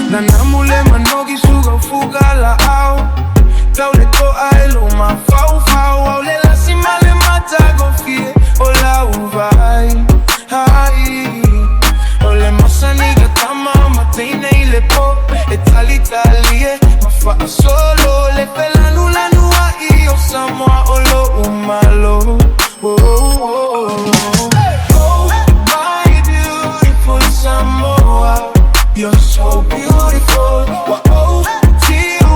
Nanamule manogi suga fuga la au Taule ko aelo ma fau fau Aule la simale mata gofie Ola uvai Hai Ole masaniga tama mateine ile po Etali talie Mafa solo Le pela nula nua Iyo Samoa olo umalo Oh, oh, oh. Oh, my beautiful Samoa You're so beautiful. Wow,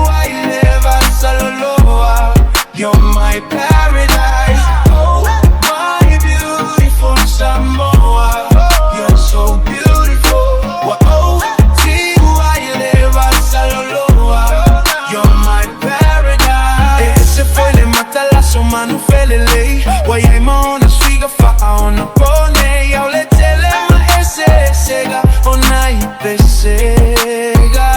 I never saloloa. You're my paradise. Oh, my beautiful Samoa. You're so beautiful. Wow, I never saloloa. You're my paradise. Ese fue le mata la soma no felele. Why maona swiga fa ona pone. Yao le tele ma ese sega ona pesega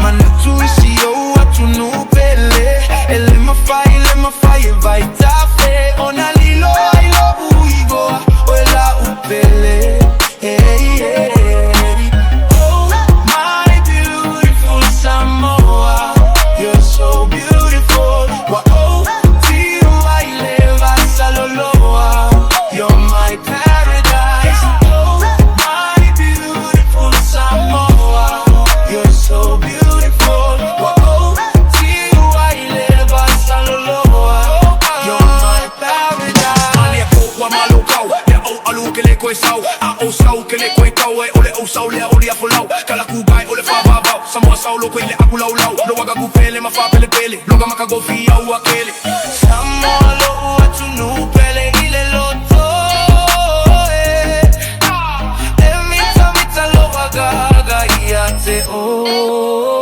Mana tu isi yo atu nupele Ele mafai vai tafe Ona lilo ailo uigoa Oela upele Hey, hey, hey. Oh, my beautiful Samoa You're so beautiful Wow, tiu aileva saloloa You're my paradise Oh, my beautiful Samoa You're so beautiful Wow, tiu aileva saloloa You're my paradise Mali ako wa malukau Le au alu ke le koe sau A o sau ke le koe kau E ole o sau le a ole a folau Kala kukai ole fa babau Samoa sau lo koe le aku lau lau Lo waga kupele ma fa pele pele Loga maka gofi au akele Samoa lo atu nupele ile loto Emita lo waga gaga iate oh